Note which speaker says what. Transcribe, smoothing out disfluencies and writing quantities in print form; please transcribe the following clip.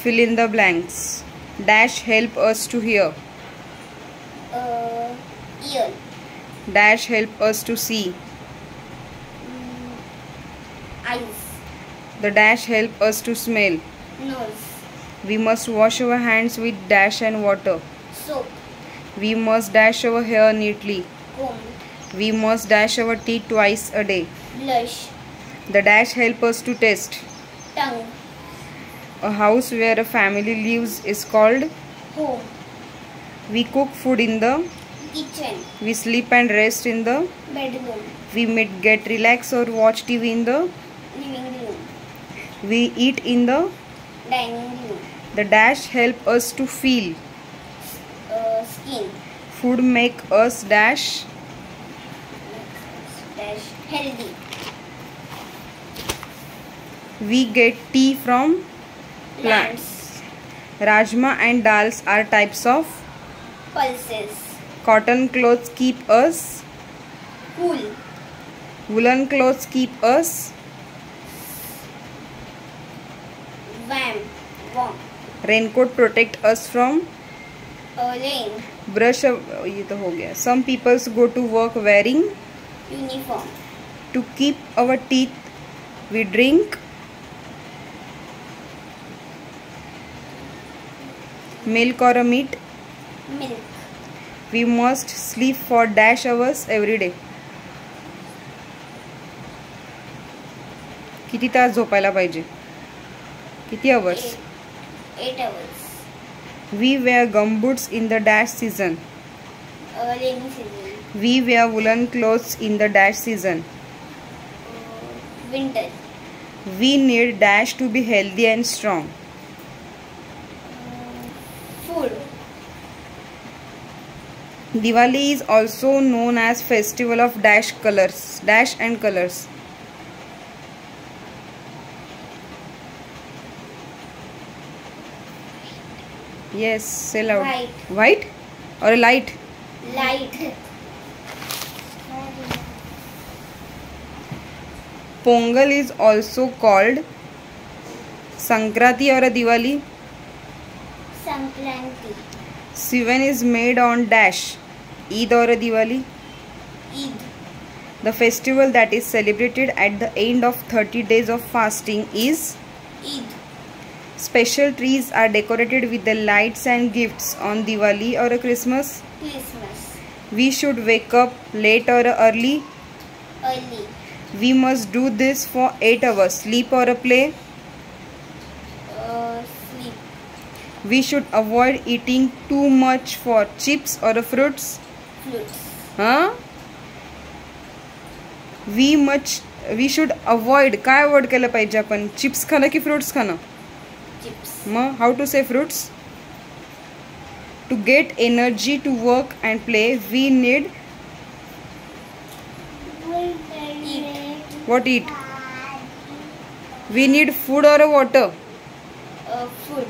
Speaker 1: Fill in the blanks. Dash help us to hear.
Speaker 2: Ear.
Speaker 1: Dash help us to see.
Speaker 2: Eyes.
Speaker 1: The dash help us to smell.
Speaker 2: Nose.
Speaker 1: We must wash our hands with dash and water.
Speaker 2: Soap.
Speaker 1: We must dash our hair neatly.
Speaker 2: Comb.
Speaker 1: We must dash our teeth twice a day.
Speaker 2: Blush.
Speaker 1: The dash help us to taste.
Speaker 2: Tongue.
Speaker 1: A house where a family lives is called
Speaker 2: Home.
Speaker 1: We cook food in the
Speaker 2: Kitchen.
Speaker 1: We sleep and rest in the
Speaker 2: Bedroom.
Speaker 1: We might get relax or watch TV in the
Speaker 2: Living room.
Speaker 1: We eat in the
Speaker 2: Dining room.
Speaker 1: The dash help us to feel.
Speaker 2: Skin.
Speaker 1: Food make us dash
Speaker 2: Healthy.
Speaker 1: We get tea from
Speaker 2: Plants.
Speaker 1: Rajma and dals are types of
Speaker 2: Pulses.
Speaker 1: Cotton clothes keep us.
Speaker 2: Cool.
Speaker 1: Woolen clothes keep us.
Speaker 2: Warm.
Speaker 1: Raincoat protect us from
Speaker 2: Rain.
Speaker 1: brush. ये तो हो गया. Some people go to work wearing.
Speaker 2: Uniform.
Speaker 1: To keep our teeth, we drink milk or a meat.
Speaker 2: Milk.
Speaker 1: We must sleep for dash hours every day. किती तास झोपायला पाहिजे? किती hours?
Speaker 2: 8 hours.
Speaker 1: We wear gumboots in the dash season.
Speaker 2: Rainy season.
Speaker 1: We wear woolen clothes in the dash season.
Speaker 2: Winter.
Speaker 1: We need dash to be healthy and strong.
Speaker 2: Food.
Speaker 1: Diwali is also known as festival of dash and colors. Yes, say loud.
Speaker 2: White.
Speaker 1: White or a light?
Speaker 2: Light.
Speaker 1: Pongal is also called Sankranti or a Diwali.
Speaker 2: Sankranti.
Speaker 1: Sivan is made on dash. Eid or a Diwali.
Speaker 2: Eid.
Speaker 1: The festival that is celebrated at the end of 30 days of fasting is
Speaker 2: Eid.
Speaker 1: Special trees are decorated with the lights and gifts on Diwali or a Christmas.
Speaker 2: Christmas.
Speaker 1: We should wake up late or early.
Speaker 2: Early.
Speaker 1: We must do this for 8 hours. Sleep or a play.
Speaker 2: Sleep.
Speaker 1: We should avoid eating too much for chips or fruits.
Speaker 2: Fruits.
Speaker 1: Huh? We should avoid. काय avoid केलं पाहिजे आपण? Chips खाणं की fruits खाणं?
Speaker 2: Chips.
Speaker 1: Mug how to say fruits? To get energy to work and play, we need what eat? We need food or water?
Speaker 2: Food.